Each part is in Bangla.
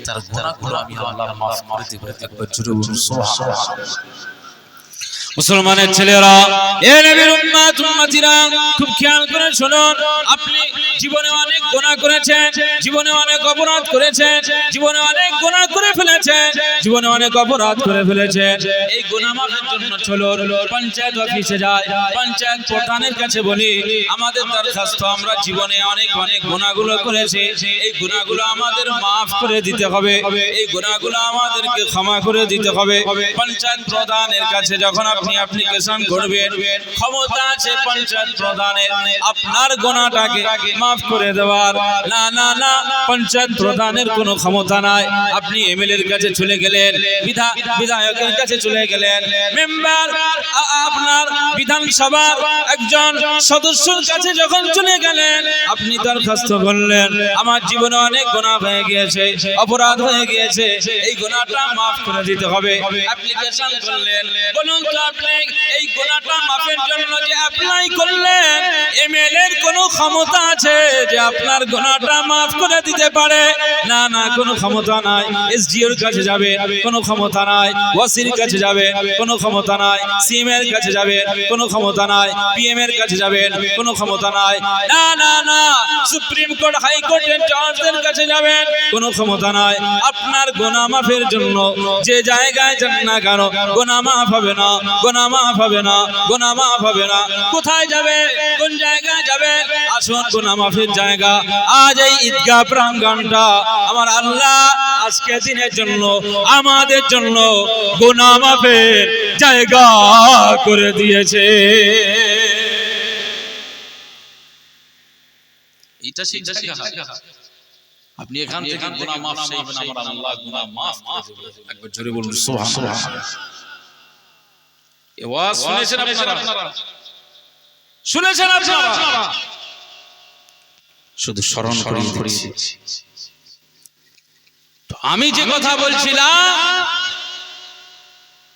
তার গুনাহগুলো আমি আল্লাহ মাফ করে দেব। একবার জোরে বলুন সুবহানাল্লাহ। মুসলমানের ছেলেরা, এ নবীর উম্মত উম্মতিরা, খুব খেয়াল করে শুনুন। আপনি জীবনে অনেক গুনাহ করেছেন, জীবনে অনেক অপরাধ করেছেন, জীবনে অনেক গুনাহ করে ফেলেছেন, জীবনে অনেক অপরাধ করে ফেলেছেন। এই গুনাহ মাফের জন্য চলুন পঞ্চায়েত অফিসে যাই, পঞ্চায়েত প্রধানের কাছে বলি আমাদের দরখাস্ত, আমরা জীবনে অনেক অনেক গুনাহগুলো করেছি, এই গুনাহগুলো আমাদের মাফ করে দিতে হবে, এই গুনাহগুলো আমাদেরকে ক্ষমা করে দিতে হবে। পঞ্চায়েত প্রধানের কাছে যখন আপনি অ্যাপ্লিকেশন করবেন, ক্ষমতা আছে পঞ্চায়েত প্রধানের আপনার গুনাহটাকে মাফ করে দেওয়ার। না না না, পঞ্চায়েত প্রধানের কোনো ক্ষমতা নাই। আপনি এমএলএ এর কাছে চলে গেলেন, বিধায়কের কাছে চলে গেলেন, মেম্বার আপনার বিধানসভার একজন সদস্যর কাছে যখন চলে গেলেন, আপনি দরখাস্ত করলেন আমার জীবনে অনেক গুনাহ হয়ে গিয়েছে, অপরাধ হয়ে গিয়েছে, এই গুনাহটা মাফ করে দিতে হবে। অ্যাপ্লিকেশন করলেন, বলুন তো আপনি এই গুনাহটা মাফের জন্য যে অ্যাপ্লাই করলেন, এমএলএ এর কোনো ক্ষমতা আছে যে আপনার গুনাহটা মাফ করে দিতে পারে? না না, কোনো ক্ষমতা নাই। এসডিওর কাছে যাবে, কোনো ক্ষমতা নাই। ওসির কাছে যাবে, কোনো ক্ষমতা নাই। সিএম এর কাছে যাবে, কোনো ক্ষমতা নাই। পিএম এর কাছে যাবেন, কোনো ক্ষমতা নাই। না না না, সুপ্রিম কোর্ট, হাই কোর্টের জজদের কাছে যাবেন, কোনো ক্ষমতা নাই। আপনার গুনাহ মাফের জন্য যে জায়গায় যান না কেন, গুনাহ মাফ হবে না, গুনাহ মাফ হবে না, গুনাহ মাফ হবে না। কোথায় যাবে, কোন জায়গায় যাবে? আসুন, গুনাহ মাফের জায়গা আজ এই ঈদগাহ প্রাঙ্গণটা আমার আল্লাহ আজকে দিনের জন্য আমাদের জন্য গুনাহ মাফের জায়গা করে দিয়েছে। এটা সেই জায়গা। আপনি এখান থেকে গুনাহ মাফ চাইবেন, আমার আল্লাহ গুনাহ মাফ করে দেবে। একবার জোরে বলুন সুবহানাল্লাহ। এই ওয়াজ শুনেছেন আপনারা? শুনেছেন আপনারা? শুধু স্মরণ করিয়ে দিচ্ছি। তো আমি যে কথা বলছিলাম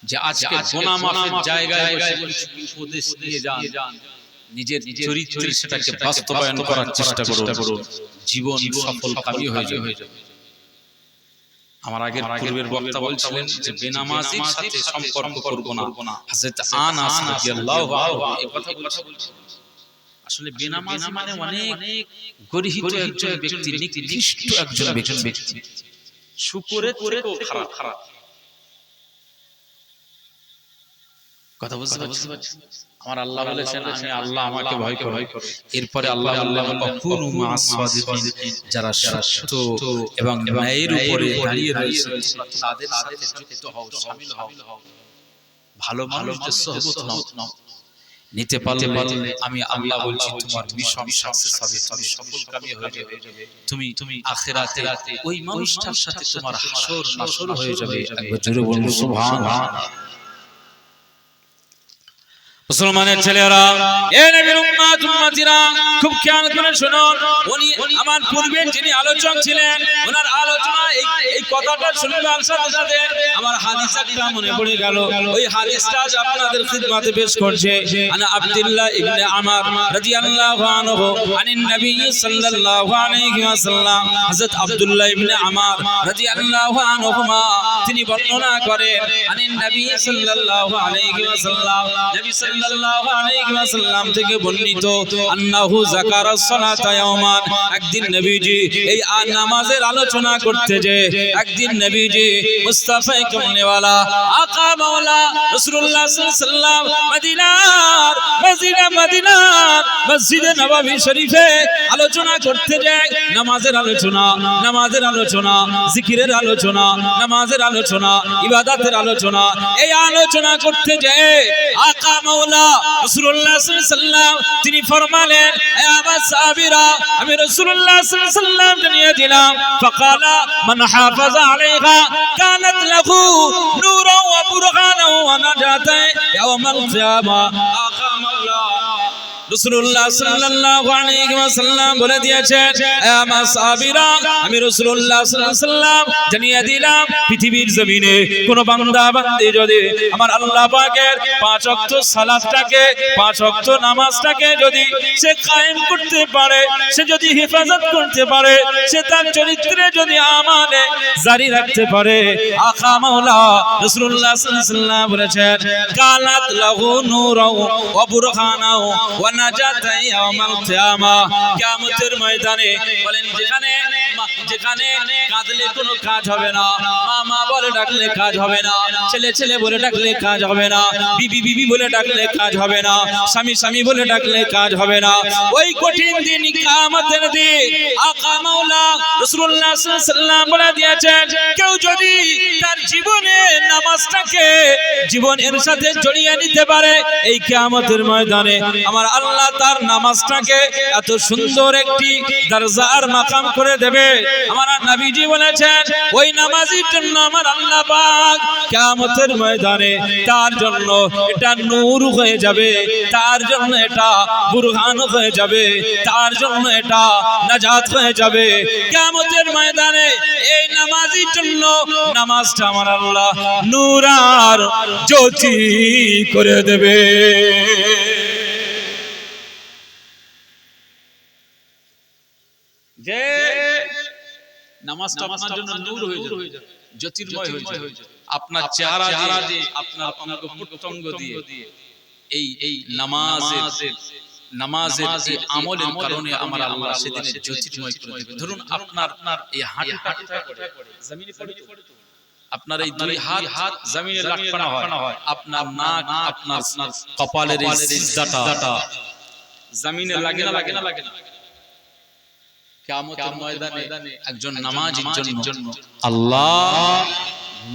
যে আজকে গুনাহ মাফের জায়গায় বসে উপদেশ দিয়ে যান, নিজের চরিত্রে সেটাকে বাস্তবায়ন করার চেষ্টা করুন, জীবন সফল কামিয়াবী হয়ে যাবে। আমার আগের পূর্বের বক্তা বলছিলেন যে বেনামাজির সাথে সম্পর্ক করব না। হযরত আনাস রাদিয়াল্লাহু আনহু এই কথা বলছেন। আসলে বেনামাজি মানে অনেক গর্হিত একজন ব্যক্তি, নিকৃষ্ট একজন ব্যক্তি, শুকরের থেকেও খারাপ। কথা বুঝতে পারছেন? আমার আল্লাহ বলেছেন আমি আল্লাহ, আমাকে ভয় করো। এরপরে আল্লাহ বললেন কুনু মা'আস সাদিকিন, যারা সত্য এবং ন্যায়ের উপরে দাঁড়িয়ে রয়েছে তাদের সাথে যুক্ত হও, শামিল হও। ভালো মানুষদের সুহবত নাও। নিতে পারলে আমি আল্লাহ বলছি তোমার মিশন সাকসেস হবে, তুমি সফলকামী হয়ে যাবে। তুমি আখিরাতে ওই মানুষটার সাথে তোমার হাসর নাসর হয়ে যাবে। একবার জোরে বলুন সুবহানাল্লাহ। মুসলমানের ছেলেরা, এ নবীর উম্মত উম্মতিরা, খুব খেয়াল করে শুনুন। উনি আমার পূর্বের যিনি আলোচক ছিলেন, ওনার আলোচনা এই কথাটা শুনবার সাথে সাথে আমার হাদিস একটা মনে পড়ে গেল। ওই হাদিসটা আজ আপনাদের খিদমতে পেশ করছে। আনা আব্দুল্লাহ ইবনে আমর রাদিয়াল্লাহু আনহু আনিন নবী সাল্লাল্লাহু আলাইহি ওয়াসাল্লাম, হযরত আব্দুল্লাহ ইবনে আমর রাদিয়াল্লাহু আনহুমা তিনি বর্ণনা করেন, আনিন নবী সাল্লাল্লাহু আলাইহি ওয়াসাল্লাম, নবী সাল্লাল্লাহু আলাইহি ওয়াসাল্লাম থেকে বর্ণিত, আন্নাহু যাকারাস সালাতা ইয়াওমান, একদিন নবীজি এই নামাজের আলোচনা করতে যে একদিন নবীজি মুস্তাফা কামলিওয়ালা আকা মাওলা রাসূলুল্লাহ সাল্লাল্লাহু আলাইহি ওয়াসাল্লাম মদিনার মসজিদে নববী শরীফে আলোচনা করতে যায়। নামাজের আলোচনা, জিকিরের আলোচনা, নামাজের আলোচনা, ইবাদতের আলোচনা, এই আলোচনা করতে যায় আকা মাওলা রাসূলুল্লাহ সাল্লাল্লাহু আলাইহি ওয়াসাল্লাম তিনি ফরমালেন, হে আমার সাহাবীরা, আমি রাসূলুল্লাহ সাল্লাল্লাহু আলাইহি ওয়াসাল্লাম জানিয়ে দিলাম, ফাকালা মান হাফাযা আলাইহা কানাত লাহু নূরান ওয়া বুরহানান ওয়া নাজাতান ইয়াওমাল কিয়ামা। আকা মাওলা রাসূলুল্লাহ সাল্লাল্লাহু আলাইহি ওয়াসাল্লাম বলে দিয়েছেন, হে আমার সাহাবীরা, আমি রাসূলুল্লাহ সাল্লাল্লাহু আলাইহি ওয়াসাল্লাম জানিয়ে দিলাম, পৃথিবীর জমিনে কোন বান্দা বান্দি যদি আমার আল্লাহ পাকের 5 ওয়াক্ত সালাতটাকে, 5 ওয়াক্ত নামাজটাকে যদি সে কায়েম করতে পারে, সে যদি হেফাজত করতে পারে, সে তার চরিত্রে যদি আমালে জারি রাখতে পারে, আকা মাওলা রাসূলুল্লাহ সাল্লাল্লাহু আলাইহি ওয়াসাল্লাম বলেছেন, কানাত লাহু নূরাও ওয়া বুরহানাও ওয়া নাজাতা ইয়াউমাল কিয়ামা। কিয়ামতের ময়দানে বলেন, যেখানে কাঁদলে কোনো কাজ হবে না, মা বলে ডাকলে কাজ হবে না, ছেলে বলে ডাকলে কাজ হবে না, বিবি বলে ডাকলে কাজ হবে না, স্বামী বলে ডাকলে কাজ হবে না। ওই কঠিন দিন কিয়ামতের দিন আকা মাওলা রাসূলুল্লাহ সাল্লাল্লাহু আলাইহি ওয়াসাল্লাম বলে দিয়েছেন, কেউ যদি তার জীবনে নামাজটাকে জীবনের সাথে জড়িয়ে নিতে পারে, এই কিয়ামতের ময়দানে আমার আল্লাহ তার নামাজটাকে এত সুন্দর একটি দরজার মাকাম করে দেবে। আমার নবীজি বলেছেন, ওই নামাজীর জন্য আমার আল্লাহ পাক কিয়ামতের ময়দানে তার জন্য এটা নূর হয়ে যাবে, তার জন্য এটা বুরহান হয়ে যাবে, তার জন্য এটা নাজাত হয়ে যাবে। কিয়ামতের ময়দানে এই নামাজীর জন্য নামাজটা আমার আল্লাহ নূর আর জ্যোতি করে দেবে। যে নামাজটা আপনার জন্য নূর হয়ে যাবে, জ্যোতির্ময় হয়ে যাবে, আপনার চেহারা দিয়ে, আপনার অঙ্গ প্রত্যঙ্গ দিয়ে এই নামাজের এই আমলের কারণে আমার আল্লাহ সেদিন জ্যোতির্ময় করে দেবে। ধরুন আপনার এই হাঁটুটা জমিনে পড়ে, আপনার এই দুই হাত জমিনে লাগানো হয়, আপনার নাক, আপনার কপালের এই সিজদাটা জমিনে লাগে না। কিয়ামতের ময়দানে একজন নামাজীর জন্য আল্লাহ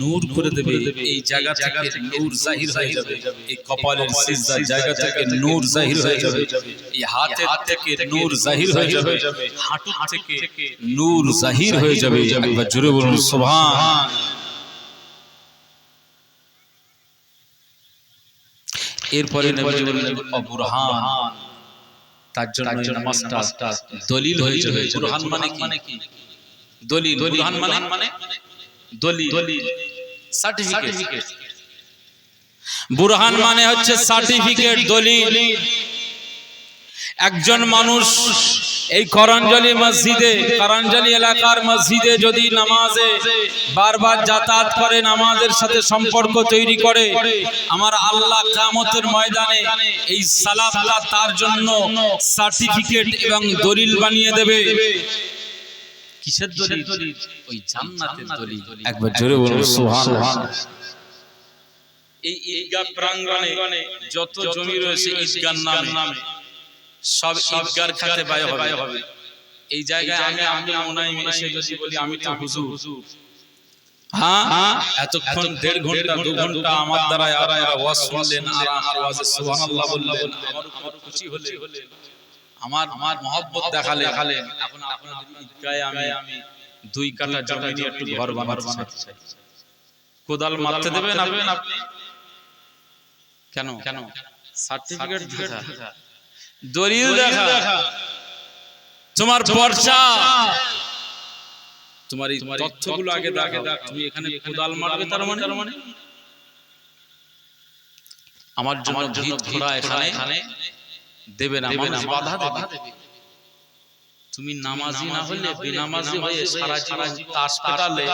নূর করে দেবে। এই জায়গা থেকে নূর জাহির হয়ে যাবে, এই কপালের সিজদার জায়গা থেকে নূর জাহির হয়ে যাবে, এই হাতের থেকে নূর জাহির হয়ে যাবে, হাঁটু থেকে নূর জাহির হয়ে যাবে। একবার জোরে বলুন সুবহান। এরপরে নবী বললেন, বুরহান, তার জন্য নামাজটা দলিল হয়ে যাবে। বুরহান মানে কি? দলিল। বুরহান মানে দলিল, সার্টিফিকেট। বুরহান মানে হচ্ছে সার্টিফিকেট, দলিল। একজন মানুষ এই করঞ্জলি মসজিদে, করঞ্জলি এলাকার মসজিদে যদি নামাজে বারবার যাতায়াত করে, নামাজের সাথে সম্পর্ক তৈরি করে, আমার আল্লাহ কিয়ামতের ময়দানে এই সালাতটা তার জন্য সার্টিফিকেট এবং দলিল বানিয়ে দেবে। কিসের দলিল? ওই জান্নাতের দলিল। একবার জোরে বলুন সুবহানাল্লাহ। এই ঈদগাহ প্রাঙ্গণে যত জমি রয়েছে ঈদগাহর নামে, সব ঈদগাহর খাতে ব্যয় হবে। এই জায়গায় আমি মোনাইম এসে যদি বলি আমি তো হুজুর, হ্যাঁ এতক্ষণ 1.5 ঘন্টা 2 ঘন্টা আমার দ্বারা আপনারা ওয়াজ শুনলেন, আর আমার ওয়াজে সুবহানাল্লাহ বললেন, আমার উপর খুশি হলে, আমার মহব্বত দেখালেন, এখন আপনাদের ঈদগাহে আমি 2 কাঠা জমি নিয়ে একটু ঘর বানাতে চাই, কোদাল মারতে দেবেন আপনি? কেন? সার্টিফিকেট দেখা, দলিল দেখা, তোমার পর্চা, তোমার এই তথ্যগুলো আগে দেখা। তুমি এখানে কোদাল মারবে তার মানে আমার জন্য ভিত খোঁড়া এখানে দেবে না, মানুষ বাধা দেবে। তুমি নামাজি না হলে, বেনামাজি হয়ে সারা জীবন তাস পেটালে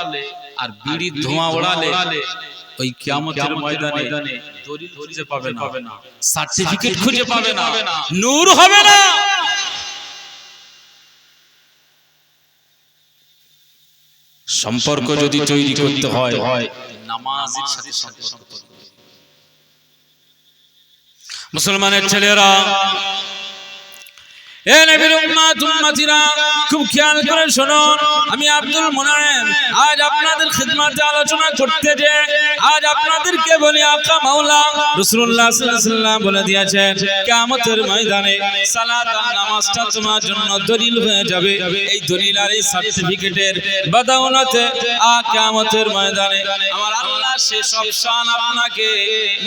আর বিড়ির ধোঁয়া ওড়ালে, ওই কিয়ামতের ময়দানে দলিল খুঁজে পাবে না, সার্টিফিকেট খুঁজে পাবে না, নূর হবে না। সম্পর্ক যদি তৈরি করতে হয় নামাজের সাথে সম্পর্ক। মুসলমানের ছেলেরা, এ নবীর উম্মতিরা, খুব খেয়াল করে শুনুন। আমি আব্দুল মুনায়েম আজ আপনাদের খিদমতে আলোচনা করতে যে আজ আপনাদেরকে বলি, আকা মাওলা রাসূলুল্লাহ সাল্লাল্লাহু আলাইহি ওয়াসাল্লাম বলে দিয়েছেন, কিয়ামতের ময়দানে সালাত আর নামাজটা তোমার জন্য দলিল হয়ে যাবে। এই দলিল আর এই সার্টিফিকেটের বদৌলতে কিয়ামতের ময়দানে আমার আল্লাহ আল্লাহ শেষ অপশন আপনাকে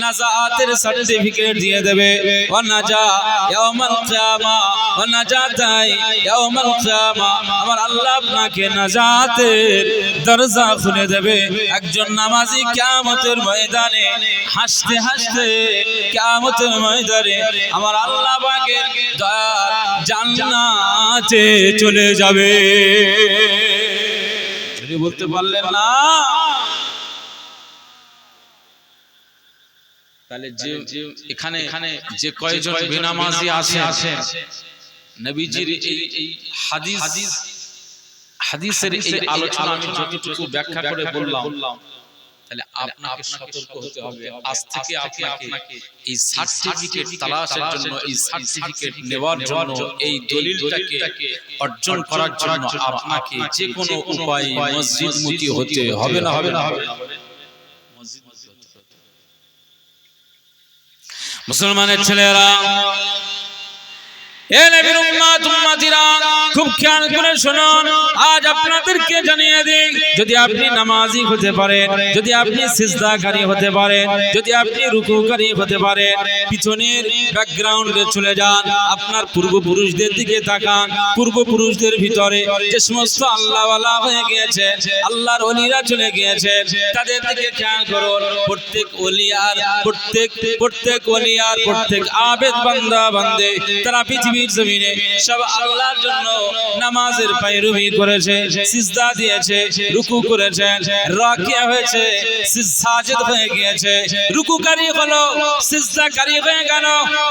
নাজাতের সার্টিফিকেট দিয়ে দেবে ওয়া নাজা ইয়াউমাল কিয়ামা ওয়া নাজাতাই ইয়াউমাল কিয়ামা আমার আল্লাহ আপনাকে নাজাতের দরজা খুলে দেবে একজন নামাজি কিয়ামতের ময়দানে হাসতে হাসতে কিয়ামতের ময়দানে আমার আল্লাহ পাকের দয়ার জান্নাতে চলে যাবে যদি বলতে পারলেন না তাহলে যে এখানে যে কয়জন বেনামাজি আছেন নবীজির এই হাদিসের এই আলোচনা আমি যতটুকু ব্যাখ্যা করে বললাম তাহলে আপনাকে সতর্ক হতে হবে আজ থেকে আপনাকে এই সার্টিফিকেট তালাশের জন্য এই সার্টিফিকেট নেওয়ার জন্য এই দলিলটাকে অর্জন করার জন্য আপনাকে যে কোনো উপায়ে মসজিদমুখী হতে হবে না মুসলমানের ছেলেরা এ নবীর উম্মত উম্মতিরা খুব খেয়াল করে শুনুন আজ আপনাদেরকে জানিয়ে দিই যদি আপনি নামাজি হতে পারেন যদি আপনি সিজদাকারী হতে পারেন যদি আপনি রুকুকারী হতে পারেন পিছনের ব্যাকগ্রাউন্ডে চলে যান আপনার পূর্বপুরুষদের দিকে তাকান পূর্বপুরুষদের ভিতরে যে সমস্ত আল্লাহওয়ালা হয়ে গিয়েছে আল্লাহর ওলিরা চলে গিয়েছে তাদের দিকে খেয়াল করুন প্রত্যেক ওলিয়ার প্রত্যেক আবেদ বান্দা বান্দে তারা পৃথিবীর জমিনে সব আল্লাহর জন্য নামাজের পায়রবি করেছে সিজদা দিয়েছে রুকু করেছে রাকিয়া হয়েছে সাজিদ হয়ে গিয়েছে রুকুকারী হলো সিজদাকারী হয়ে গেল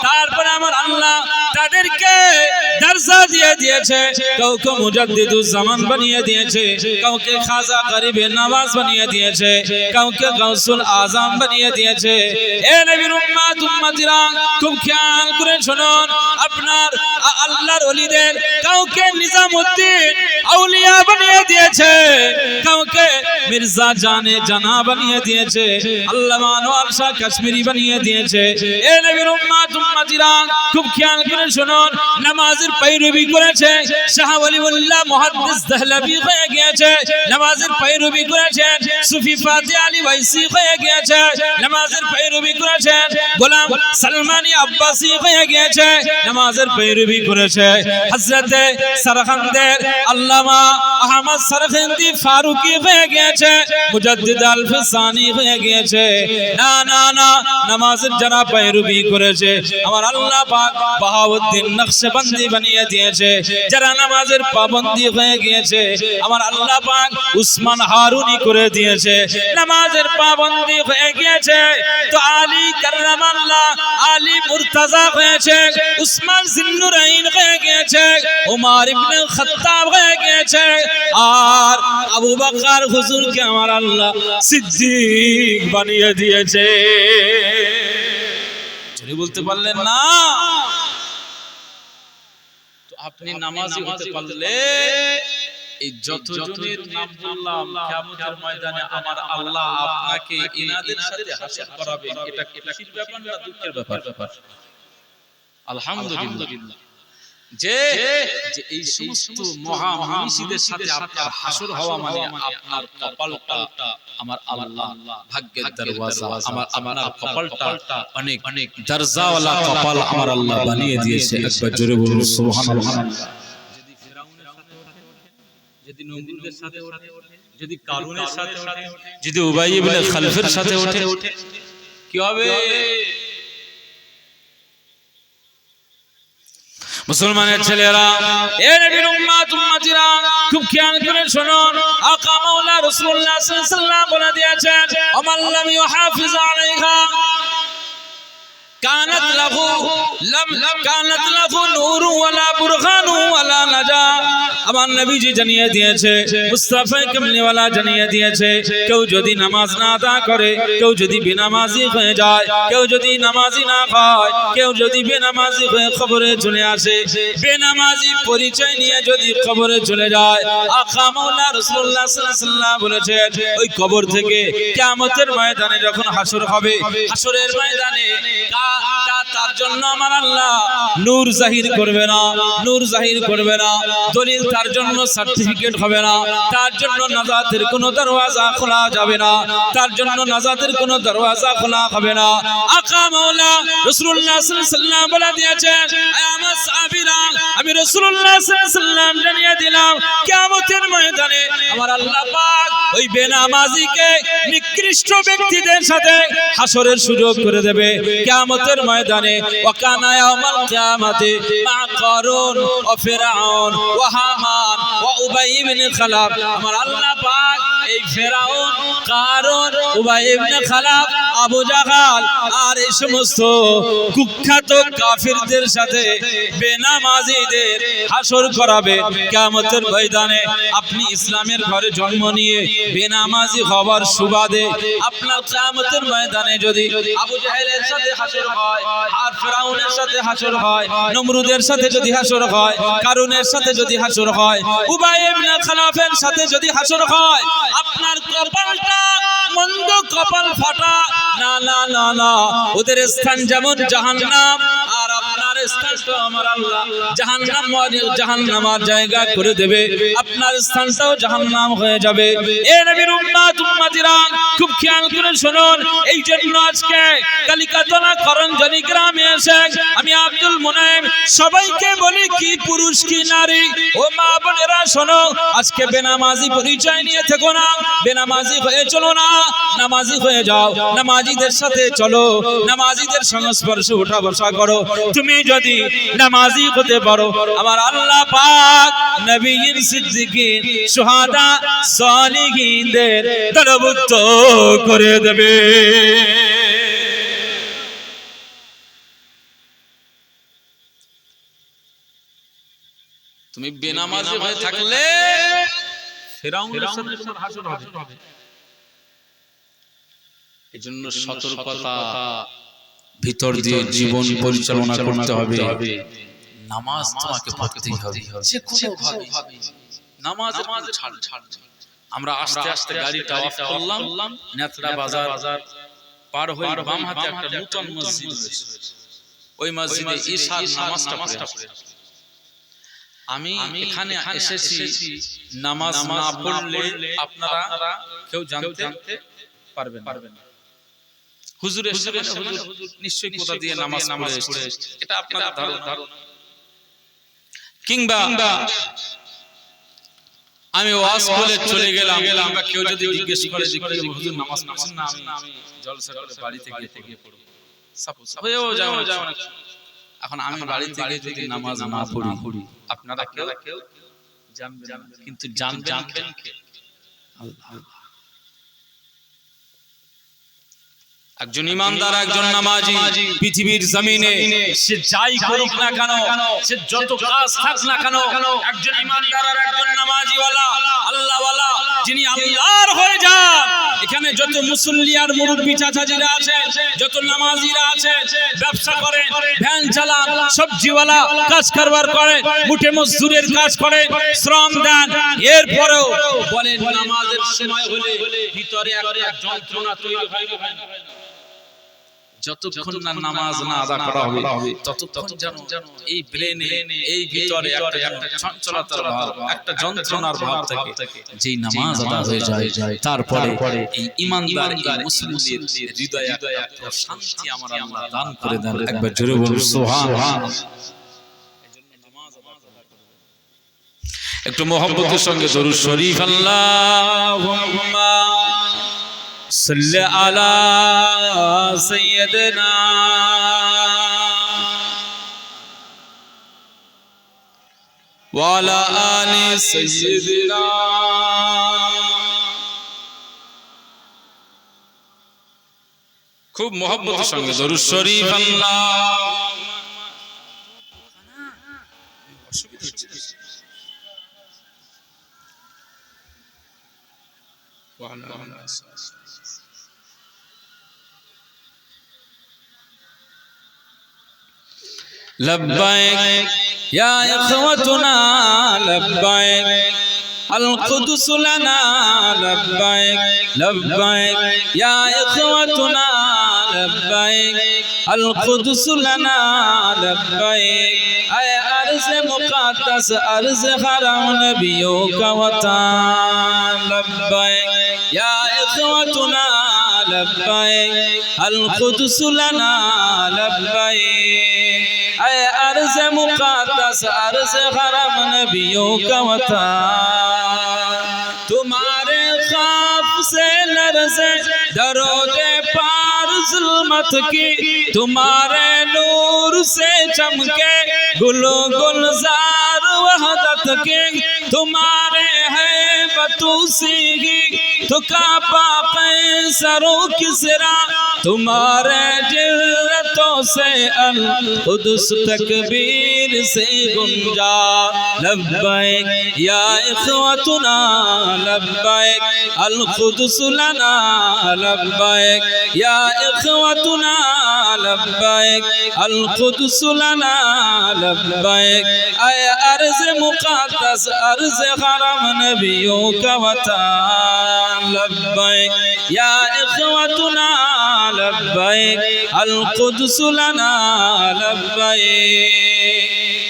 তারপরে আমার আল্লাহ তাদেরকে দরজা দিয়ে দিয়েছে কাউকে মুজাদ্দিদুজ জামান বানিয়ে দিয়েছে কাউকে খাজা গরিবে নওয়াজ বানিয়ে দিয়েছে কাউকে গাউসুল আজম বানিয়ে দিয়েছে এ নবীর উম্মত উম্মতিরা খুব খেয়াল করে শুনুন আপনার আল্লাহর ওলিদের কাউকে নিজামউদ্দিন আউলিয়া বানিয়ে দিয়েছে কাউকে মির্জা জানে জানা বানিয়ে দিয়েছে আল্লামা আনোয়ার শাহ কাশ্মীরি বানিয়ে দিয়েছে এ নবীর উম্মত উম্মতিরা খুব খেয়াল করে শুনুন নামাজের পায়রবি করেছে শাহ ওলিউল্লাহ মুহাদ্দিস দেহলভী হয়ে গিয়েছে নামাজের পায়রবি করেছেন সুফি ফাতিহ আলী ওয়াইসি হয়ে গিয়েছে নামাজের পায়রবি করেছেন গোলাম সালমানি আব্বাসি হয়ে গিয়েছে নামাজের পায়রবি করেছে হযরতে সরখন্দের আল্লামা আহমদ সরখন্দি ফারুকি হয়ে গিয়েছে মুজাদ্দিদ আল-ফিসানি হয়ে গিয়েছে না নামাজের যারা পায়রবি করেছে আমার আল্লাহ পাক বাহাউদ্দিন নকশবন্দি বানিয়ে দিয়েছে যারা নামাজের পাবন্দি হয়ে গিয়েছে আমার আল্লাহ পাক উসমান হারুনি করে দিয়েছে নামাজের পাবন্দি হয়ে গিয়েছে তো আলী কাররামাল্লাহ আলী মুর্তজা হয়েছে উসমান জিন্নুরাইন হয়ে গিয়েছে ওমর ইবনে খাত্তাব হয়ে গিয়েছে আর আবু বকর হুজুরকে আমার আল্লাহ সিদ্দিক বানিয়ে দিয়েছে যদি বলতে পারলেন না তো আপনি নামাজি হতে পারলে এই যতজনের নাম বললাম কিয়ামতের ময়দানে আমার আল্লাহ আপনাকে ইনাদের সাথে হাসর করাবে এটা খুশির ব্যাপার না দুঃখের ব্যাপার আলহামদুলিল্লাহ যে এই সমস্ত মহা মনীষীদের সাথে আপনার হাসর হওয়া মানে আপনার কপালটা আমার আল্লাহ ভাগ্যের দরওয়াজা আমার কপালটা অনেক দরজাওয়ালা কপাল আমার আল্লাহ বানিয়ে দিয়েছে একবার জোরে বলুন সুবহানাল্লাহ যদি ফিরাউনের সাথে ওঠে যদি নমরুদের সাথে ওঠে যদি কারুনের সাথে ওঠে যদি উবাই ইবনে খালফের সাথে ওঠে কি হবে মুসলমানের ছেলেরা এ নবীর উম্মত উম্মতিরা খুব খেয়াল করে শুনুন আকা মাওলা রাসূলুল্লাহ সাল্লাল্লাহু আলাইহি ওয়াসাল্লাম বলে দিয়েছেন ওমান লাম ইউহাফিজ আলাইহা কানাত লাহু নূরু ওয়ালা বুরহানু ওয়ালা নাজা আমার নবীজি জানিয়ে দিয়েছে মুস্তাফা কামলিওয়ালা জানিয়ে দিয়েছে কেউ যদি নামাজ না আদা করে কেউ যদি বেনামাজি হয়ে যায় কেউ যদি নামাজি না হয় কেউ যদি বেনামাজি হয়ে কবরে চলে আসে বেনামাজি পরিচয় নিয়ে যদি কবরে চলে যায় আকা মাওলা রাসূলুল্লাহ সাল্লাল্লাহু আলাইহি ওয়াসাল্লাম বলেছেন ওই কবর থেকে কিয়ামতের ময়দানে যখন হাসর হবে হাসরের ময়দানে তার তার জন্য আমার আল্লাহ নূর জাহির করবে না, নূর জাহির করবে না, দলিল তার জন্য সার্টিফিকেট হবে না, তার জন্য নাজাতের কোনো দরওয়াজা খোলা যাবে না, তার জন্য নাজাতের কোনো দরওয়াজা খোলা হবে না। আকা মাওলা রাসূলুল্লাহ সাল্লাল্লাহু আলাইহি ওয়াসাল্লাম বলে দিয়েছেন, আমার সাহাবীরা আমি রাসূলুল্লাহ সাল্লাল্লাহু আলাইহি ওয়াসাল্লাম জানিয়ে দিলাম কিয়ামতের ময়দানে আমার আল্লাহ পাক ওই বেনামাজিকে নিকৃষ্ট ব্যক্তিদের সাথে হাসরের সুযোগ করে দেবে কিয়ামতের ময়দানে। ওয়াকানা ইয়াউমাল কিয়ামাতি মা কারুন ওয়া ফিরআউন ওয়া হামান ওয়া উবাই ইবনে খালাব। আমার আল্লাহ পাক এই ফিরআউন, কারুন, উবাই ইবনে খালাব, আবু জাহাল আর এই সমস্ত কুখ্যাত কাফিরদের সাথে বেনামাজিদের হাসর করাবে কিয়ামতের ময়দানে। আপনি ইসলামের ঘরে জন্ম নিয়ে বেনামাজি হওয়ার সুবাদে আপনার কিয়ামতের ময়দানে যদি আবু জাহেলের সাথে হাসর হয়, আর ফিরআউনের সাথে হাসর হয়, নমরুদের সাথে যদি হাসর হয়, কারুনের সাথে যদি হাসর হয়, উবাই ইবনে খালাফের সাথে যদি হাসর হয়, আপনার কপালটা মন্দ কপাল ফাটা। না না না না, ওদের স্থান যেমন জাহান্নাম আর আপনার স্থানটা আমার আল্লাহ জাহান্নামের জায়গা করে দেবে, আপনার স্থানটাও জাহান্নাম হয়ে যাবে। এ নবীর উম্মত উম্মতিরা খুব খেয়াল করে শুনুন। এই জন্য আজকে কালিকাতলা করঞ্জনি গ্রামে এসে আমি আব্দুল মুনাইম সবাইকে বলি, কি পুরুষ কি নারী, ও মা বোনেরা শোনো, আজকে বেনামাজি পরিচয় নিয়ে থেকো না, বেনামাজি হয়ে চলো না, নামাজি হয়ে যাও, নামাজিদের সাথে চলো, নামাজিদের সংস্পর্শে উঠা বসা করো। তুমি যদি নামাজি হতে পারো আমার আল্লাহ পাক নবীর, সিদ্দিকিন, শুহাদা, সালিহিনদের দলভুক্ত করে দেবে। তুমি বেনামাজি হয়ে থাকলে ফিরআউনের সাথে তোমার হাসর হবে। এজন্য সতর্কতা, ভিতর দিয়ে জীবন পরিচালনা করতে হবে। নামাজ তোমাকে পড়তেই হবে, যে কোনো ভাবে নামাজ ছাড়। আমরা আস্তে আস্তে গাড়িটা অফ করলাম, নেত্রা বাজার পার হয়ে বাম হাতে একটা নতুন মসজিদ রয়েছে, ওই মসজিদে ঈশার নামাজটা পড়ে। আমি এখানে এসেছি, নামাজ না পড়লে আপনারা কেউ জানতে পারবেন না। হুজুর নিশ্চয়ই কোথা দিয়ে নামাজ পড়ে এসেছে, এটা আপনাদের ধারণা। কিংবা আমি ওয়াজ বলে চলে গেলাম, কিংবা কেউ যদি জিজ্ঞেস করে যে কি হুজুর নামাজ পড়ছেন না, আমি জলসা করে বাড়িতে গিয়ে পড়ব, সাপোজ হয়েও যাও না। এখন আমি বাড়ি থেকে যদি নামাজ না পড়ি, আপনারা কেউ জানবেন না, কিন্তু জানবেন কে? আল্লাহ। একজন ইমানদার, একজন নামাজি পৃথিবীর জমিনে সে যাই করুক না কেন, সে যত কাজ থাক না কেন, একজন ইমানদার আর একজন নামাজিওয়ালা, আল্লাহওয়ালা, যিনি আল্লাহর হয়ে যান। এখানে যত মুসল্লি আর মুরব্বি চাচাজিরা আছে, যত নামাজিরা আছে, ব্যবসা করে, ভ্যান চালান, সবজিওয়ালা, কাজ কারবার করে, মুঠে মজদুরের কাজ করে, শ্রম দেন, এরপরেও বলেন নামাজের সময় হলে ভিতরে একটা যন্ত্রণা তৈরি হয় না। যতক্ষণ না নামাজ না আদা করা হবে ততক্ষণ যেন এই ব্রেনে, এই ভিতরে একটা চঞ্চলতার ভাব, একটা যন্ত্রণার ভাব থাকে। যেই নামাজ আদা হয়ে যায় তারপরে এই ইমানদার, এই মুসলিমের হৃদয়ে একটা শান্তি আমার আল্লাহ দান করে দেন। একবার জোরে বলুন সুবহানাল্লাহ। একটু মহব্বতের সঙ্গে দরুদ শরীফ, আল্লাহুম্মা সাল্লি আলা সাইয়্যিদিনা ওয়া আলা আলি সাইয়্যিদিনা। খুব মহব্বতের সঙ্গে দরুদ শরীফ, অসুবিধা হচ্ছে لبيك يا إخوتنا لبيك القدس لنا لبيك لبيك يا إخوتنا लब्बैक अल कुद्स लना लब्बैक ऐ अर्ज़ मुक़द्दस अर्ज़ हरम नबियों का वतन लब्बैक या इख़वतुना लब्बैक अल कुद्स लना लब्बैक ऐ अर्ज़ मुक़द्दस अर्ज़ हरम नबियों का वतन तुम्हारे खौफ से लरज़े दरोदे पार ज़ुल्मत की तुम्हारे नूर से चमके गुलो गुलजार वहदत के तुम्हारे है बतूसीगी तो कापा कैसरो किसरा तुम्हारे जिल्लतों से अल कुद्स तकबीर से गुंजा लब्बैक या इख़वतुना लब्बैक अल कुद्स लना लब्बैक या इख़वतुना लब्बैक अल कुद्स लना लब्बैक ऐ अर्ज़ मुक़द्दस अर्ज़ हरम नबियों का वतन लब्बैक या इख़वतुना लब्बैक अल कुद्स लना लब्बैक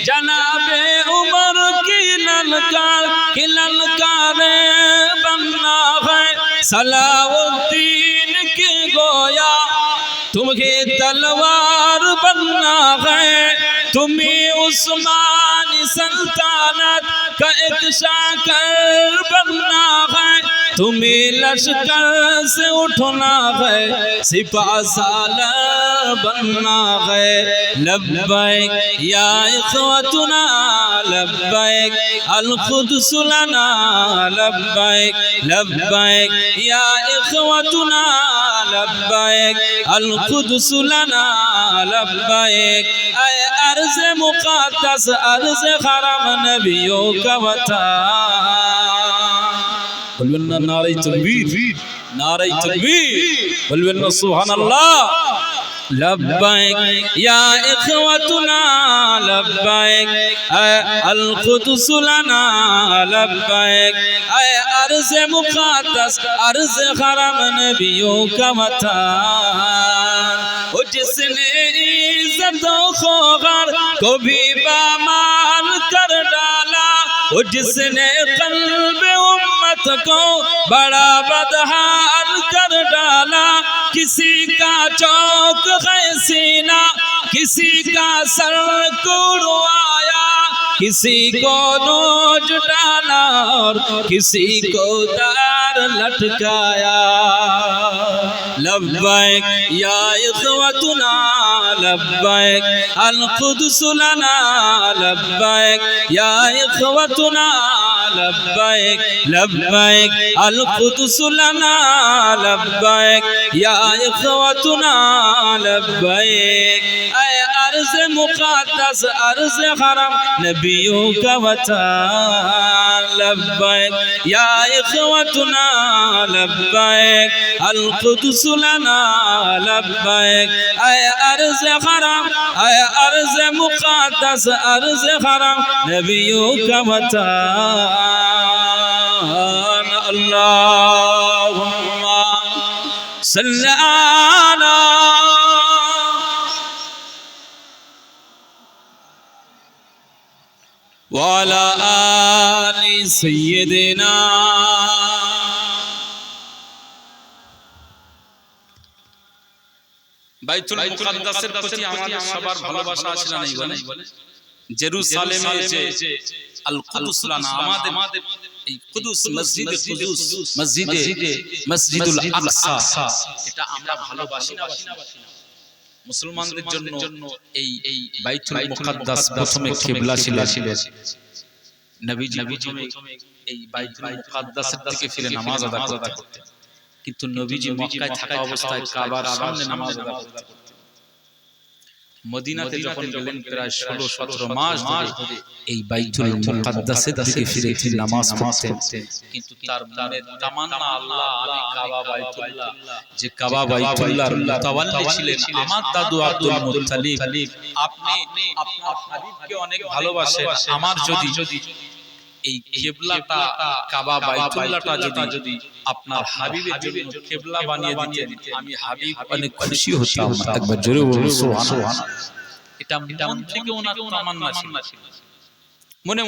जनाबे उमर की ललकार बनना है सलाउद्दीन की गोया तुम्हें तलवार बनना है तुम्हें उस्मानी सल्तनत का एक शाकर बनना है तुम्हें लश्कर से उठना है सिपा सालार बनना है लब्बैक या इख़वतुना लब्बैक अल कुद्स लना लब्बैक लब्बैक या इख़वतुना लब्बैक अल कुद्स लना लब्बैक ऐ अर्ज़ मुक़द्दस अर्ज़ हरम नबियों का वतन बोलना नारे तकबीर बोलना सुभानअल्लाह लब्बैक या इख़वतुना लब्बैक अल कुद्स लना लब्बैक ऐ अर्ज़ मुक़द्दस अर्ज़ हरम नबियों का वतन वो जिसने इज़्ज़त ख़ौगार को भी बामाल कर डाला वो जिसने क़ल्ब उम्मत को बड़ा बदहाल कर डाला किसी का चौक है सीना किसी का सर को उड़वाया किसी को नोच डाला और किसी को दार लटकाया लब्बैक या इख़वतुना लब्बैक अल कुद्स लना लब्बैक या इख़वतुना लब्बैक लब्बैक अल कुद्स लना लब्बैक या इख़वतुना लब्बैक ऐ अर्ज़ मुक़द्दस अर्ज़ हरम नबियों का वतन लब्बैक या इख़वतुना लब्बैक अल कुद्स लना लब्बैक ऐ अर्ज़ हरम ऐ अर्ज़ मुक़द्दस अर्ज़ हरम नबियों का वतन अल्लाहुम्मा सल्लि अला वाला आलि सय्यिदिना বাইতুল মুকাদ্দাসের প্রতি আমাদের সবার ভালোবাসা আছে না নাই বলে জেরুসালেমে যে আল কুদুস লানা আমাদের এই কুদুস মসজিদে কুদুস মসজিদুল আকসা এটা আমরা ভালোবাসি না মুসলমানদের জন্য এই বাইতুল মুকাদ্দাস প্রথমে কিবলা ছিল নবীজি এই বাইতুল মুকাদ্দাসের দিকে ফিরে নামাজ আদায় করতেন কিন্তু নবীজি মক্কায় থাকা অবস্থায় কাবার সামনে নামাজ আদায় করতেন মদিনাতে যখন গেলেন প্রায় 16-17 মাস ধরে এই বাইতুল মুকাদ্দাসের দিকে ফিরে নামাজ পড়তেন কিন্তু তার মনের তামান্না আল্লাহ আমি কাবা বাইতুল্লাহ যে কাবা বাইতুল্লাহর মুতাওয়াল্লি ছিলেন আমার দাদু আব্দুল মুত্তালিব আপনি আপনার হাবিবকে অনেক ভালোবাসেন আমার যদি এই কিবলাটা কাবা বাইতুল্লাহটা যদি আপনার হাবিবের জন্য কিবলা বানিয়ে দিতেন আমি হাবিব অনেক খুশি হতাম। একবার জোরে বলুন সুবহানাল্লাহ। এটা মন থেকে ওনার তামান্না ছিল, মনে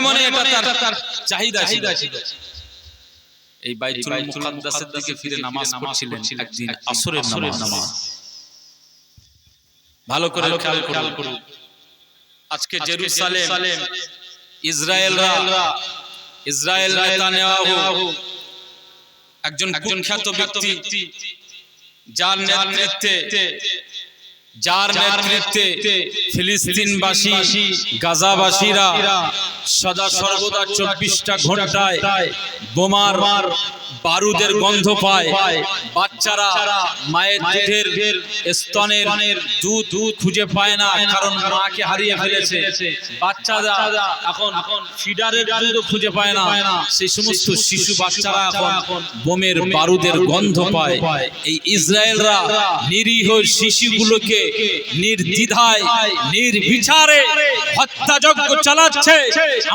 মনে এটা তার চাহিদা ছিল। এই বাইতুল মুকাদ্দাসের দিকে ফিরে নামাজ পড়ছিলেন একদিন আসরের নামাজ। ভালো করে খেয়াল করুন, আজকে জেরুসালেম ইসরায়েল নেতানিয়াহু একজন কুখ্যাত ব্যক্তি যার নেতৃত্বে ফিলিস্তিনবাসী গাজাবাসীরা সদা সর্বদা 24টা ঘন্টায় বোমার বারুদের গন্ধ পায়। বাচ্চারা মায়ের দুধের স্তনের দুধ খুঁজে পায় না, কারণ মাকে হারিয়ে ফেলেছে। বাচ্চারা এখন ফিডারের দুধও খুঁজে পায় না। সেই সমস্ত শিশু বাচ্চারা এখন বোমের বারুদের গন্ধ পায়। এই ইসরায়েলরা নিরীহ শিশুগুলোকে নির্দ্বিধায় নির্বিচারে হত্যাযজ্ঞ চালাচ্ছে।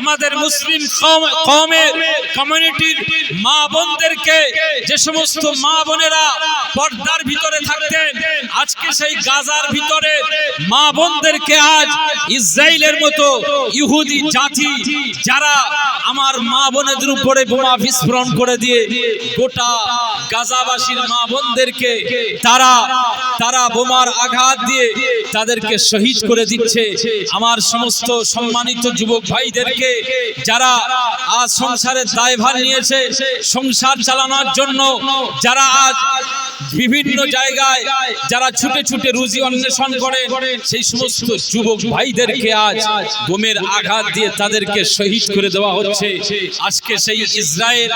আমাদের মুসলিম কওমের কমিউনিটির মা বোনদেরকে, যে সমস্ত মা বোনেরা পর্দার ভিতরে থাকতেন, আজকে সেই গাজার ভিতরে মা বোনদেরকে আজ ইসরায়েলের মতো ইহুদি জাতি যারা আমার মা বোনদের উপরে বোমা বিস্ফোরণ করে দিয়ে গোটা গাজাবাসীর মা বোনদেরকে তারা বোমার আঘাত দিয়ে তাদেরকে শহীদ করে দিচ্ছে। আমার সমস্ত সম্মানিত যুবক ভাইদেরকে যারা আজ সংসারের দায়ভার নিয়েছে, সংসার চালানোর জন্য যারা আজ বিভিন্ন জায়গায় যারা ছুটে ছুটে রুজি অন্বেষণ করে, সেই সমস্ত যুবক ভাইদেরকে আজ বোমের আঘাত দিয়ে তাদেরকে শহীদ করে দেওয়া হচ্ছে। আজকে সেই ইসরায়েল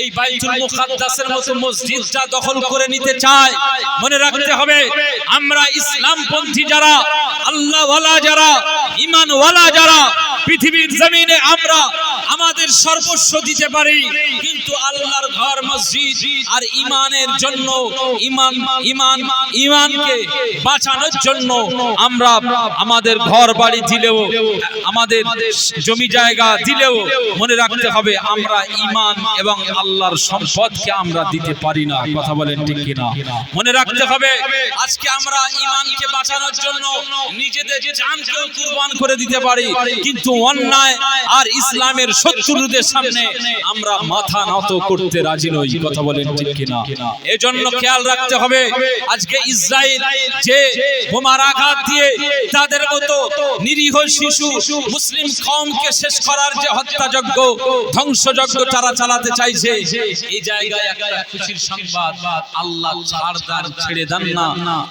এই বাইতুল মুকাদ্দাসের মতো মসজিদটা দখল করে নিতে চায়। মনে রাখতে হবে, আমরা ইসলামপন্থী যারা, আল্লাহওয়ালা যারা, ঈমানওয়ালা যারা, পৃথিবীর জমিনে আমরা আমাদের সর্বস্ব দিতে পারি, কিন্তু আল্লাহর ঘর মসজিদ আর ঈমানের জন্য ঈমানকে বাঁচানোর জন্য আমরা আমাদের ঘর বাড়ি দিলেও, আমাদের জমি জায়গা দিলেও মনে রাখতে হবে আমরা ঈমান এবং আল্লাহর সম্পদকে আমরা দিতে পারি না। কথা বলেন ঠিক কিনা? মনে রাখতে হবে, আজকে আমরা ঈমানকে বাঁচানোর জন্য নিজেদের জানকেও কুরবান করে দিতে পারি, কিন্তু অন্যায় আর ইসলামের শত্রুদের সামনে আমরা মাথা নত করতে রাজি নই। কথা বলেন ঠিক কিনা? এজন্য খেয়াল রাখতে হবে, আজকে ইসরায়েল যে বোমার আঘাত দিয়ে তাদের মতো নিরীহ শিশু মুসলিম কওমকে শেষ করার যে হত্যাযজ্ঞ, ধ্বংসযজ্ঞ তারা চালাতে চাইছে, এই জায়গায় একটা খুশির সংবাদ, আল্লাহ ছেড়ে দেন না।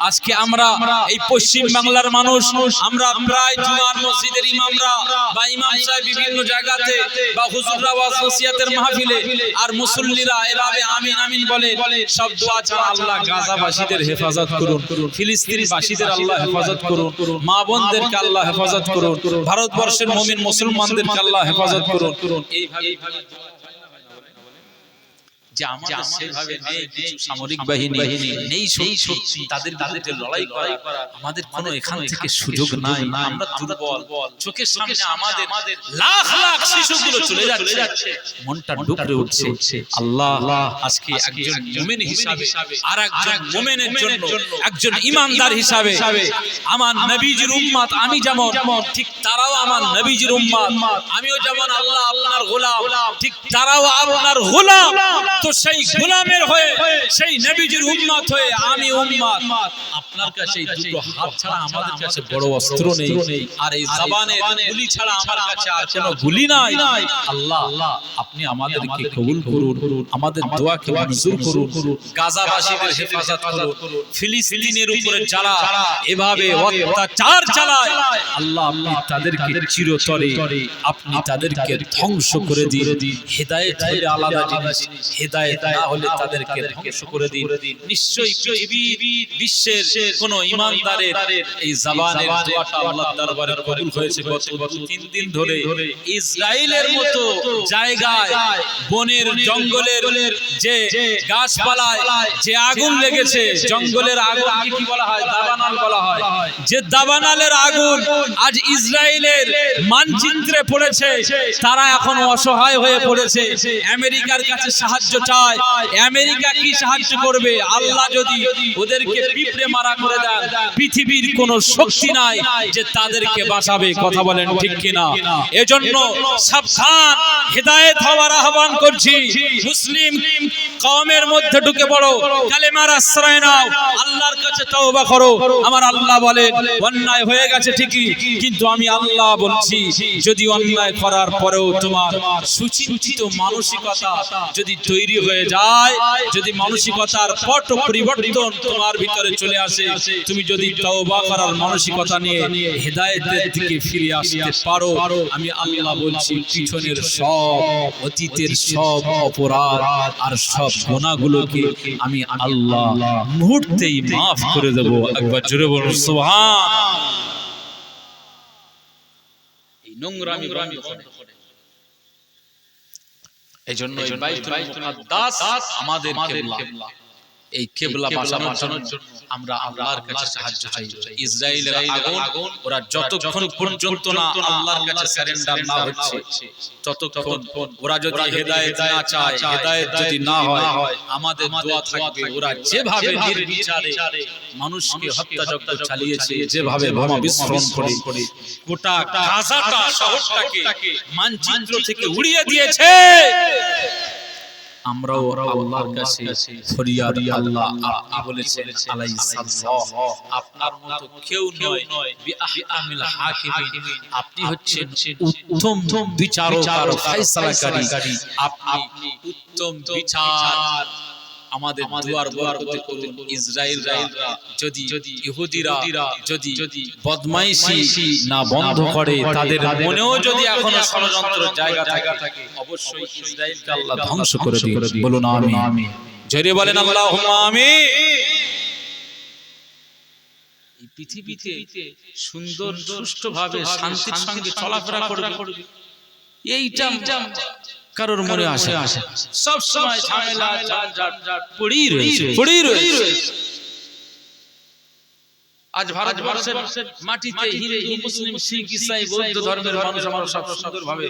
আজকে আমরা এই পশ্চিম বাংলার মানুষ, আমরা প্রায় জুমার মসজিদের ইমামরা বা ইমাম সাহেব বিভিন্ন জায়গাতে বা হুজুররা ওয়াজ নসিহতের মাহফিলে আর মুসল্লিরা এভাবে আমিন আমিন বলে, সব দোয়া চান আল্লাহ গাজাবাসীদের হেফাজত করুন, ফিলিস্তিনবাসীদের আল্লাহ হেফাজত করুন, মা বোনদেরকে আল্লাহ হেফাজত করুন, ভারতবর্ষের মুমিন মুসলমানদেরকে আল্লাহ হেফাজত করুন। এইভাবে যে আমাদের সেভাবে নেই কিছু সামরিক বাহিনী, নেই শক্তি, তাদের বিরুদ্ধে লড়াই করা আমাদের কোনো এখান থেকে সুযোগ নাই। আমরা দুর্বল, চোখের সামনে আমাদের লাখ লাখ শিশুগুলো চলে যাচ্ছে, মনটা ডুকরে উঠছে। আল্লাহ আজকে একজন মুমিন হিসাবে আর একজন মুমিনের জন্য, একজন ঈমানদার হিসাবে আমার নবীজির উম্মত, আমি যেমন ঠিক তারাও আমার নবীজির উম্মত, আমিও যেমন আল্লাহ আপনার গোলাম, ঠিক তারাও আপনার গোলাম। তো সেই গোলামের হয়ে, সেই নবীজির উম্মত হয়ে আমি উম্মত, আপনার কাছে এই দুটো হাত ছাড়া আমাদের কাছে বড় অস্ত্র নেই, আর এই জবানের গুলি ছাড়া আমার কাছে আর কোনো গুলি নাই। আল্লাহ আপনি আমাদেরকে কবুল করুন, আমাদের দোয়াকে মঞ্জুর করুন, গাজাবাসীদের হেফাজত করুন, ফিলিস্তিনের উপরে যারা এভাবে অত্যাচার চালায়, আল্লাহ আপনি তাদেরকে চিরতরে আপনি তাদেরকে ধ্বংস করে দিন। হেদায়েত হলো আলাদা জিনিস, হেদায়েত হেদায়েত না হলে তাদেরকে ধ্বংস করে দিন। নিশ্চয়ই পৃথিবীর বিশ্বের কোন ঈমানদারের এই জবানের দোয়াটা আল্লাহর দরবারে কবুল হয়েছে গত 2-3 দিন ধরে। ইসরায়েলের মতো জায়গায় বনের জঙ্গলের যে গাছপালায় যে আগুন লেগেছে, জঙ্গলের আগুনকে কি বলা হয়? দাবানল বলা হয়। যে দাবানলের আগুন আজ ইসরায়েলের মানচিত্রে পড়েছে, তারা এখন অসহায় হয়ে পড়েছে, আমেরিকার কাছে সাহায্য চায়। আমেরিকা কি সাহায্য করবে? আল্লাহ যদি ওদেরকে পিঁপড়ে মারা করে দেন, পৃথিবীর কোনো শক্তি নাই যে তাদেরকে বাঁচাবে। কথা বলেন ঠিক কিনা? এজন্য সাবধান, হেদায়েত হওয়ার আহ্বান করছি। মুসলিম কওমের মধ্যে ঢুকে পড়ো, কালেমার আশ্রয় নাও, আল্লাহর কাছে তওবা করো। আমার আল্লাহ বলেন অন্যায় হয়ে গেছে ঠিকই, কিন্তু আমি আল্লাহ বলছি যদি অন্যায় করার পরেও তোমার সুচিন্তিত মানসিকতা যদি তৈরি হয়ে যায়, যদি মানসিকতার পট পরিবর্তন তোমার ভিতরে চলে আসে, তুমি যদি তওবা করার মানসিকতা নিয়ে হেদায়েতের দিকে ফিরে আসতে পারো, আমি আল্লাহ বলছি পিছনের সব অতীতের সব অপরাধ আর সব গুনাহগুলোকে আমি আল্লাহ মুহূর্তেই মাফ করে দেব। একবার জোরে বলুন সুবহান। এই নোংরামি বন্ধ করে, এইজন্য এই বাইতুল মুকাদ্দাস আমাদের কিবলা। এই কিবলা বাঁচানোর জন্য আমরা আল্লাহর কাছে সাহায্য চাই। ইসরায়েলের আগুন ওরা যতক্ষণ পর্যন্ত না আল্লাহর কাছে সারেন্ডার না হচ্ছে, ততক্ষণ ওরা যদি হেদায়েত না চায়, হেদায়েত যদি না হয়, আমাদের দোয়া থাকবে ওরা যেভাবে নির্বিচারে মানুষকে হত্যাযজ্ঞ চালিয়েছে, যেভাবে বোমা বিস্ফোরণ করে গোটা গাজাটা শহরটাকে মানচিত্র থেকে উড়িয়ে দিয়েছে, আমরাও আল্লাহর কাছে ফরিয়াদ। আল্লাহ আপনি বলেছেন আলাইহিসসালাম আপনার মতো কেউ নয়, বিআহকামিল হাকিমিন, আপনি হচ্ছেন উত্তম বিচারক আর ফয়সালাকারী, আপনি উত্তম বিচার। আমাদের দুয়ার বরকতে করুন। ইসরায়েলরা যদি ইহুদিরা যদি বদমাইশি না বন্ধ করে, তাদের মনেও যদি এখনো ষড়যন্ত্রের জায়গা থাকে, অবশ্যই ইসরায়েলকে আল্লাহ ধ্বংস করে দিবেন। বলুন আমিন। জোরে বলেন আল্লাহুম্মা আমিন। এই পৃথিবীতে সুন্দর সুষ্ঠুভাবে শান্তির সঙ্গে চলাফেরা করবে, এইটা কারোর মনে আসে? সব সময় ঝামেলা ঝঞ্ঝাট পড়েই রয়েছে। আজ ভারতবর্ষের মাটিতে হিন্দু, মুসলিম, শিখ, ইসাই, বৌদ্ধ ধর্মের মানুষ আমরা সব সুন্দরভাবে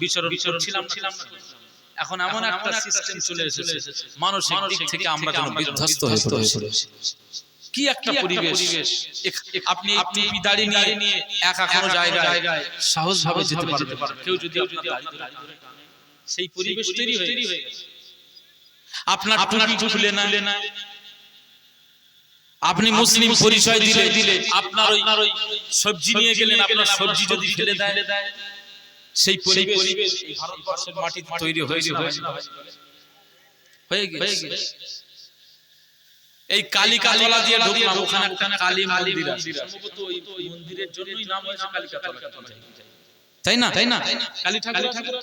বিচরণ করছিলাম। এখন এমন একটা সিস্টেম চলে এসেছে, মানসিক দিক থেকে আমরা যেন বিধ্বস্ত হয়ে পড়েছি। কি একটা পরিবেশ! আপনি টুপি দাড়ি নিয়ে একা কোনো জায়গায় সহজভাবে যেতে পারবেন। কেউ যদি আপনার দাড়ি ধরে, সেই পরিবেশ তৈরি হয়ে গেছে। আপনার টুপি খুলে না, আপনি মুসলিম পরিচয় দিলে, আপনার ওই সবজি নিয়ে গেলেন, আপনার সবজি যদি ফেলে দেয়, সেই পরিবেশ এই ভারতবর্ষের মাটিতে তৈরি হয়ে গেছে। এই কালিকাতলা দিয়ে ঢুকলাম, ওখানে একটা কালী মন্দির আছে, সম্ভবত ওই মন্দিরের জন্যই নাম হয়েছে কালিকাতলা, তাই না? কালী ঠাকুর।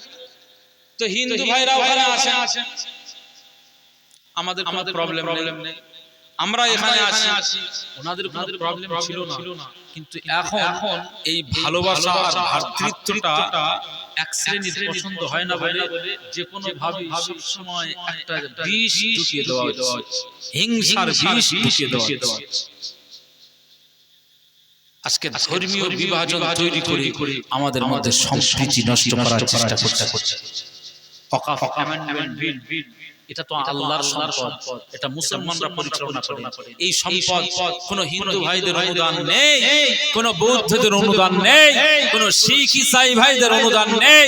তো হিন্দু ভাইরা ওখানে আসেন, আমাদের কোনো প্রবলেম নেই, আমরা এখানে আসি, ওনাদের কোনো প্রবলেম ছিল না। কিন্তু এখন এই ভালোবাসা আর ভ্রাতৃত্বটা এক শ্রেণীর পছন্দ হয় না বলে যে কোনো ভাবে সব সময় একটা বিষ ঢুকিয়ে দেওয়া হচ্ছে, হিংসার বিষ ঢুকিয়ে দেওয়া হচ্ছে। আজকে ধর্মীয় বিভাজন তৈরি করে আমাদের মধ্যে সম্প্রীতি নষ্ট করার চেষ্টা করছে। ওয়াকফ অ্যামেন্ডমেন্ট বিল, এটা তো আল্লাহর সম্পদ, এটা মুসলমানরা পরিচালনা করে। এই সম্পদ কোন হিন্দু ভাইদের অনুদান নেই, কোন বৌদ্ধদের অনুদান নেই, কোন শিখ ইসাই ভাইদের অনুদান নেই।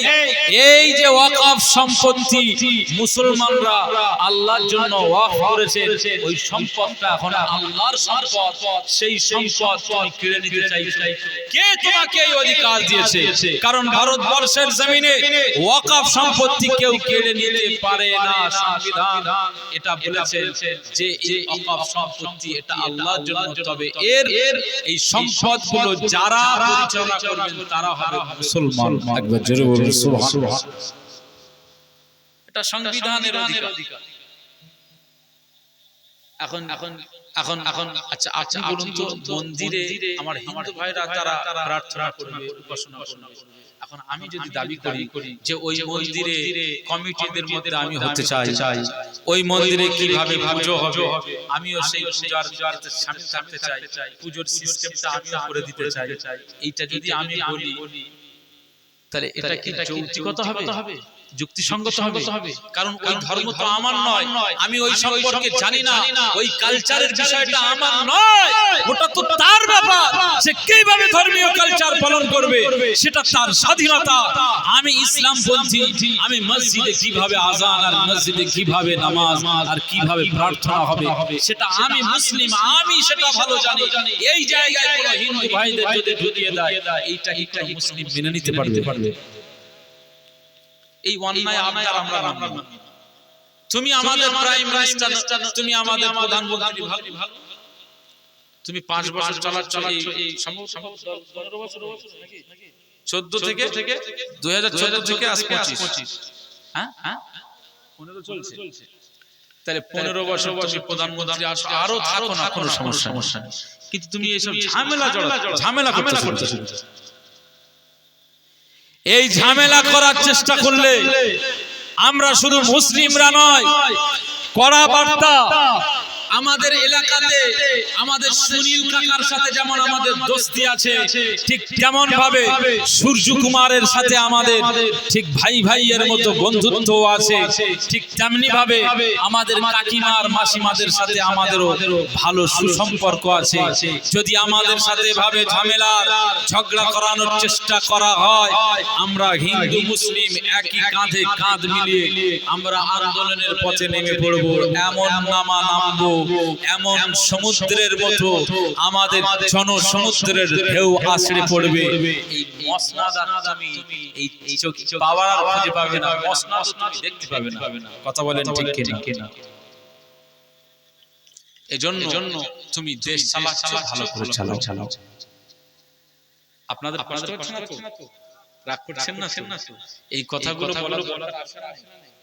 এই যে ওয়াকফ সম্পত্তি মুসলমানরা আল্লাহর জন্য ওয়াকফ করেছে, ওই সম্পদটা এখন আল্লাহর সম্পদ। সেই সম্পদ তুমি কেড়ে নিতে চাইছো, কে তোমাকে এই অধিকার দিয়েছে? কারণ ভারতবর্ষের জমিনে ওয়াকফ সম্পত্তি কেউ কেড়ে নিতে পারে না। সংবিধান এটা বলেছে যে এই ওয়াকফ সম্পত্তি এটা আল্লাহর জন্য, তবে এর এই সম্পদগুলো যারা পরিচালনা করবেন তারা হবে মুসলমান। একবার জোরে বলুন সুবহানাল্লাহ। এটা সংবিধানের অধিকার। এখন এখন এখন এখন আচ্ছা আপনি বলুন তো, মন্দিরে আমার হিন্দু ভাইরা তারা প্রার্থনা করবে, উপাসনা করবে। এখন আমি যদি দাবি করি যে ওই মন্দিরে কমিটিদের মধ্যে আমি হতে চাই, ওই মন্দিরে কিভাবে পুজো হবে আমিও সেই পূজার শামিল থাকতে চাই, পুজোর সিস্টেমটা আমিও করে দিতে চাই, এইটা যদি আমি বলি তাহলে এটা কি যৌক্তিকতা হবে, যুক্তিসঙ্গত হবে? কারণ ওই ধর্ম তো আমার নয়, আমি ওই সম্পর্কে জানি না, ওই কালচারের বিষয়টা আমার নয়, ওটা তো তার ব্যাপার। সে কিভাবে ধর্মীয় কালচার পালন করবে সেটা তার স্বাধীনতা। আমি ইসলামপন্থী, আমি মসজিদে কিভাবে আযান আর মসজিদে কিভাবে নামাজ আর কিভাবে প্রার্থনা হবে সেটা আমি মুসলিম, আমি সেটা ভালো জানি। এই জায়গায় কোনো হিন্দু ভাইদের যদি ঢুকিয়ে দেয় এইটা কি কোনো মুসলিম মেনে নিতে পারবে? এই অন্যায় আবদার আমরা মানব না। তুমি আমাদের প্রাইম মিনিস্টার, তুমি আমাদের প্রধানমন্ত্রী, ভালো তুমি 5 বছর চালাচ্ছ, এই সম্ভব 15 বছর নাকি 14 থেকে 2014 থেকে আজ 25, হ্যাঁ 15 চলছে। তাহলে 15 বছর তুমি প্রধানমন্ত্রী আসো, আরো থাকো না, কোনো সমস্যা নেই, কিন্তু তুমি এইসব ঝামেলা করতেছো। এই ঝামেলা করার চেষ্টা করলে আমরা শুধু মুসলিমরা নয়, কড়া বার্তা আমাদের এলাকাতে আমাদের সুনীল কাকার সাথে যেমন আমাদের দোস্তি আছে, ঠিক তেমন ভাবে সূর্য কুমারের সাথে আমাদের ঠিক ভাইয়ের মতো বন্ধুত্ব আছে, ঠিক তেমনি ভাবে আমাদের কাকিমার মাসিমাদের সাথে আমাদেরও ভালো সুসম্পর্ক আছে। যদি আমাদের সাথে ভাবে ঝামেলা ঝগড়া করানোর চেষ্টা করা হয়, আমরা হিন্দু মুসলিম একই কাঁধে কাঁধ মিলিয়ে আমরা আন্দোলনের পথে নেমে পড়ব। এমন নামবো, এমন সমুদ্রের মতো আমাদের জনসমুদ্রের ঢেউ আছড়ে পড়বে। এই মসনদ তুমি এই চোখ পাওয়ার খুঁজে পাবে না, মসনদ তুমি দেখতে পাবে না। কথা বলেন ঠিক কিনা? এজন্য তুমি দেশ চালাচ্ছ, ভালো করে চালাও। আপনাদের কষ্ট হচ্ছে না তো? রাগ করছেন না তো? এই কথাগুলো বলার আশা নেই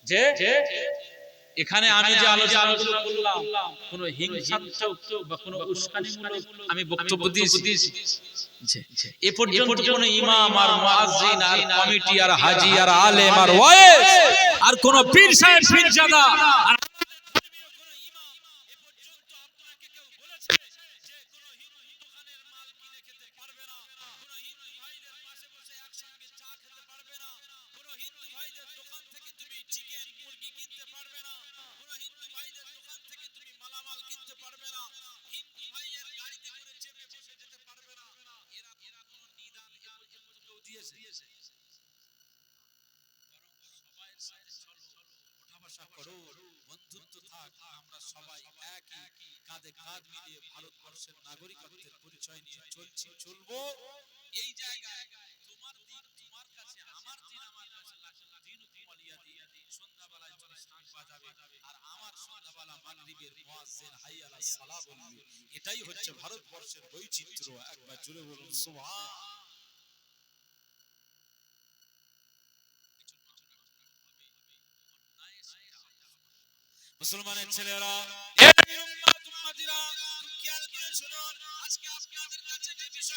যে এখানে আমি যে আলোচনা করলাম কোন হিংসাত্মক বা কোন উস্কানিমূলক আমি বক্তব্য দিয়েছি? এ পর্যন্ত কোন ইমাম আর মুয়াজ্জিন আর কমিটি আর হাজী আর আলেম আর ওয়াইজ আর কোন পীর সাহেব পীরজাদা আর বন্ধুত্ব থাক, আমরা সবাই একই কাঁধে কাঁধ মিলিয়ে ভারতবর্ষের নাগরিকত্বের পরিচয় নিয়ে চলবো। এই জায়গায় তোমার দিন তোমার কাছে, আমার দিন আমার কাছে, দিন ওয়ালিয়া দিন। সন্ধ্যাবেলায় তুমি শাঁখ বাজাবে আর আমার সন্ধ্যাবেলা মাগরিবের মুয়াজ্জিন হাইয়া আলাস সালাহ বলবে। এটাই হচ্ছে ভারতবর্ষের বৈচিত্র্য। একবার জোরে বলুন সুবহান। মুসলমানের ছেলেরা, খেয়াল করে শুনুন, আজকে আপনাদের কাছে যে বিষয়